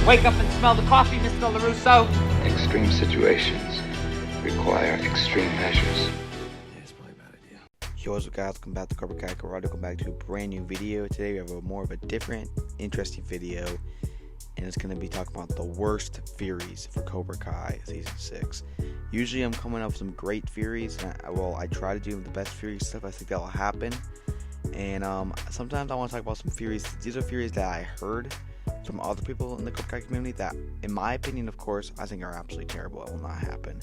Wake up and smell the coffee, Mr. LaRusso. Extreme situations require extreme measures. Yo, what's up guys, welcome back to Cobra Karate. Welcome back to a brand new video. Today we have more of a different, interesting video, and it's going to be talking about the worst theories for Cobra Kai Season 6. Usually I'm coming up with some great theories, and I try to do the best theory stuff I think that will happen, and sometimes I want to talk about some theories. These are theories that I heard from other people in the Cobra Kai community that, in my opinion, of course, I think are absolutely terrible. It will not happen.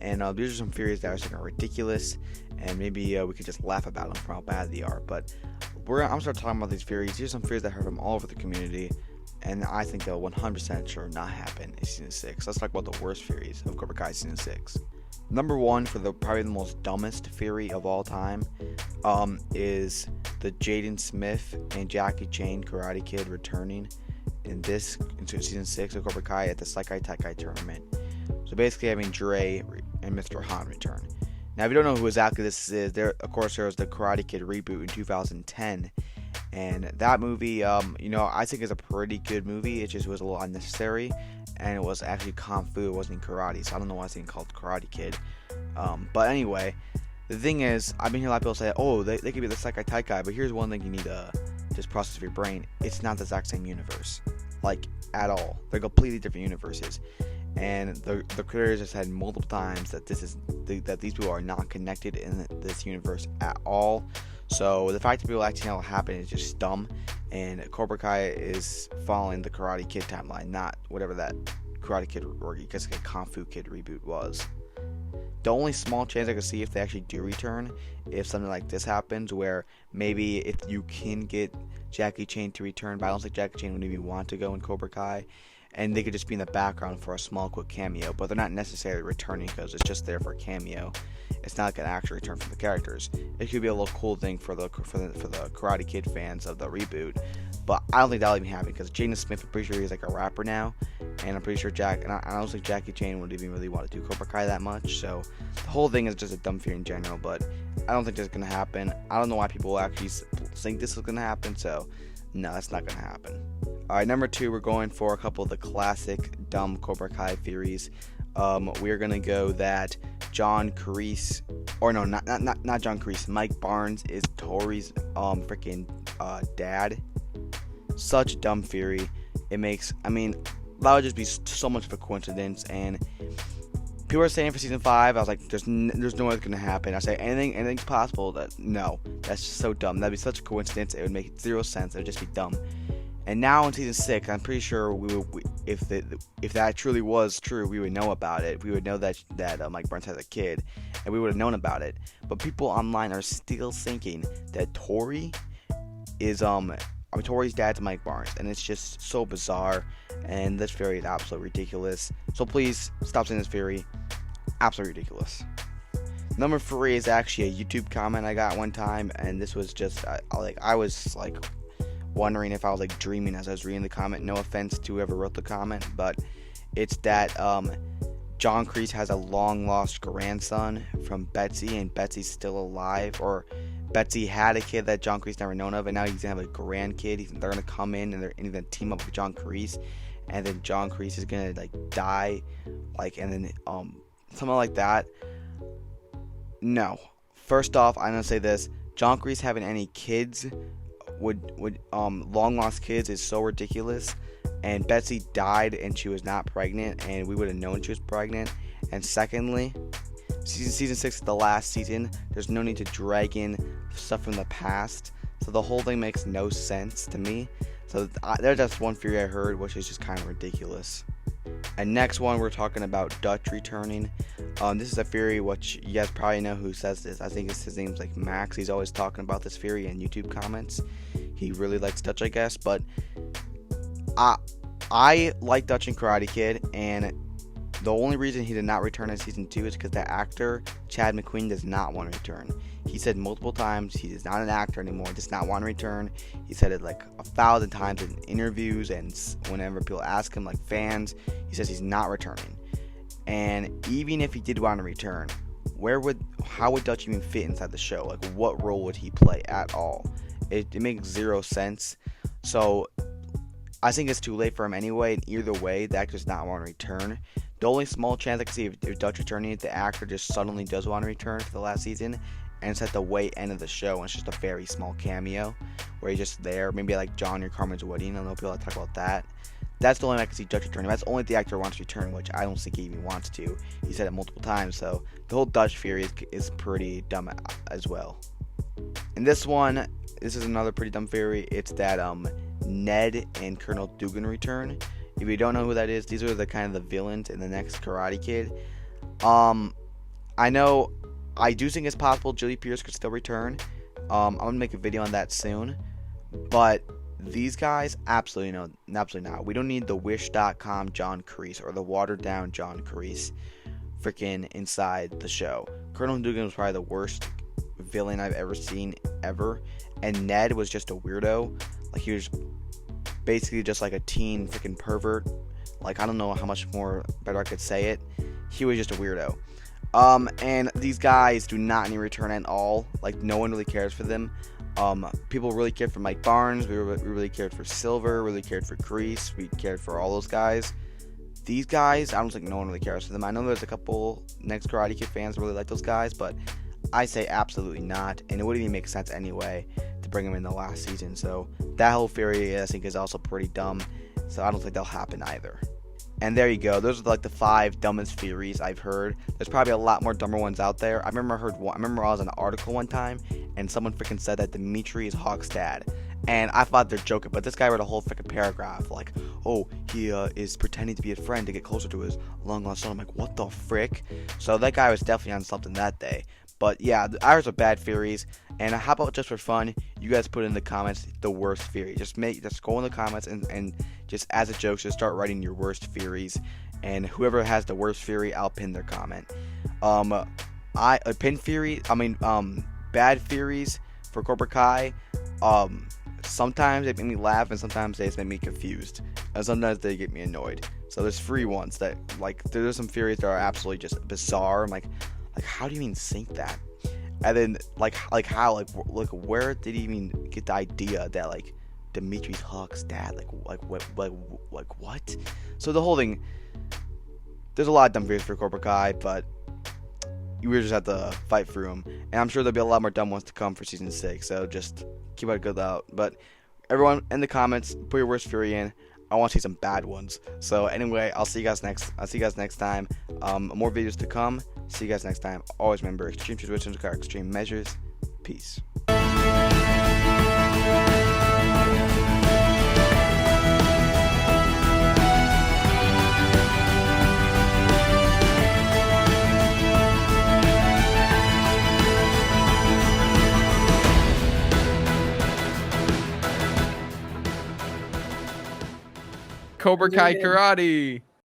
And these are some theories that I think are ridiculous, and maybe we could just laugh about them for how bad they are. But I'm going to start talking about these theories. These are some theories that I heard from all over the community, and I think they'll 100% sure not happen in Season 6. Let's talk about the worst theories of Cobra Kai Season 6. Number one, for probably the most dumbest theory of all time, is the Jaden Smith and Jackie Chan Karate Kid returning into Season 6 of Cobra Kai at the Sekai Taikai tournament. So basically having Dre and Mr. Han return. Now if you don't know who exactly this is, there was the Karate Kid reboot in 2010, and that movie, I think is a pretty good movie. It just was a little unnecessary, and it was actually Kung Fu, it wasn't called, so I don't know why it's being called Karate Kid. But anyway, the thing is, I've been hearing a lot of people say, oh, they could be the Sekai Taikai, but here's one thing you need to just process of your brain. It's not the exact same universe, like, at all. They're completely different universes. And the creators have said multiple times that that these people are not connected in this universe at all. So the fact that people actually know what happened is just dumb. And Cobra Kai is following the Karate Kid timeline, not whatever that Karate Kid or you guess Kung Fu Kid reboot was. The only small chance I could see if they actually do return, if something like this happens, where maybe if you can get Jackie Chan to return, but I don't think Jackie Chan would even want to go in Cobra Kai, and they could just be in the background for a small quick cameo, but they're not necessarily returning because it's just there for a cameo. It's not going to actually return for the characters. It could be a little cool thing for the Karate Kid fans of the reboot, but I don't think that'll even happen because Jaden Smith, I'm pretty sure he's like a rapper now, and I'm pretty sure I don't think Jackie Chan would even really want to do Cobra Kai that much. So the whole thing is just a dumb fear in general, but I don't think that's going to happen. I don't know why people actually think this is going to happen, so no, that's not going to happen. Alright, number two, we're going for a couple of the classic dumb Cobra Kai theories. We're going to go that John Kreese, or no, not John Kreese, Mike Barnes is Tori's freaking dad. Such a dumb theory. That would just be so much of a coincidence, and people are saying for Season 5, I was like, there's no way it's going to happen. I say anything's possible. No, that's just so dumb. That'd be such a coincidence. It would make zero sense. It would just be dumb. And now in Season 6, I'm pretty sure if that truly was true, we would know about it. We would know that Mike Barnes has a kid, and we would have known about it. But people online are still thinking that Tori is Tori's dad's Mike Barnes, and it's just so bizarre. And this theory is absolutely ridiculous. So please stop saying this theory. Absolutely ridiculous. Number 3 is actually a YouTube comment I got one time, and this was just I was like wondering if I was like dreaming as I was reading the comment. No offense to whoever wrote the comment, but it's that John Kreese has a long lost grandson from Betsy, and Betsy's still alive, or Betsy had a kid that John Kreese never known of, and now he's gonna have a grandkid. They're gonna come in and they're gonna team up with John Kreese, and then John Kreese is gonna like die, and then something like that. No, first off, I'm gonna say this: John Kreese having any kids would long lost kids is so ridiculous. And Betsy died and she was not pregnant, and we would have known she was pregnant. And secondly, season 6 is the last season. There's no need to drag in stuff from the past, so the whole thing makes no sense to me. So there's just one theory I heard, which is just kind of ridiculous. And next one, we're talking about Dutch returning. This is a theory which you guys probably know who says this. I think his name's like Max. He's always talking about this theory in YouTube comments. He really likes Dutch, I guess. But I like Dutch and Karate Kid, and the only reason he did not return in Season 2 is because the actor, Chad McQueen, does not want to return. He said multiple times he is not an actor anymore, does not want to return. He said it like 1,000 times in interviews, and whenever people ask him, like fans, he says he's not returning. And even if he did want to return, how would Dutch even fit inside the show? Like, what role would he play at all? It makes zero sense. So I think it's too late for him anyway, and either way, the actor does not want to return. The only small chance I can see if Dutch returning, the actor just suddenly does want to return for the last season, and it's at the way end of the show, and it's just a very small cameo, where he's just there, maybe like John or Carmen's wedding. I don't know if people talk about that. That's the only way I can see Dutch returning. That's only if the actor wants to return, which I don't think he even wants to. He said it multiple times, so the whole Dutch theory is pretty dumb as well. And this one, this is another pretty dumb theory. It's that Ned and Colonel Dugan return. If you don't know who that is, these are the kind of the villains in the next Karate Kid. I know, I do think it's possible Julie Pierce could still return. I'm gonna make a video on that soon, but these guys, absolutely no, absolutely not. We don't need the Wish.com John Kreese or the watered down John Kreese freaking inside the show. Colonel Dugan was probably the worst villain I've ever seen ever, and Ned was just a weirdo. Like, he was basically just like a teen freaking pervert. Like, I don't know how much more better I could say it. He was just a weirdo. And these guys do not need return at all. Like, no one really cares for them. People really cared for Mike Barnes. We really cared for Silver. Really cared for Kreese. We cared for all those guys. These guys, I don't think no one really cares for them. I know there's a couple next Karate Kid fans that really like those guys, but I say absolutely not. And it wouldn't even make sense anyway to bring them in the last season. So that whole theory, I think, is also pretty dumb. So I don't think that'll happen either. And there you go. Those are like the 5 dumbest theories I've heard. There's probably a lot more dumber ones out there. I remember I was in an article one time, and someone freaking said that Dimitri is Hawk's dad. And I thought they're joking, but this guy wrote a whole freaking paragraph like, oh, he is pretending to be a friend to get closer to his long lost son. I'm like, what the frick? So that guy was definitely on something that day. But yeah, ours are bad theories. And how about just for fun, you guys put in the comments the worst theory. Just go in the comments and just as a joke, just start writing your worst theories. And whoever has the worst theory, I'll pin their comment. Bad theories for Cobra Kai. Sometimes they make me laugh, and sometimes they just make me confused, and sometimes they get me annoyed. So there's 3 ones that, like, there's some theories that are absolutely just bizarre. I'm like how do you even think that? And then like where did he even get the idea that like Dimitri's Hawk's dad? Like what? So the whole thing, there's a lot of dumb theories for Cobra Kai, but you just have to fight through them. And I'm sure there'll be a lot more dumb ones to come for season 6. So just keep a good out. But everyone in the comments, put your worst theory in. I want to see some bad ones. So anyway, I'll see you guys next time. More videos to come. See you guys next time. Always remember, extreme situations require extreme measures. Peace. Cobra Kai Karate.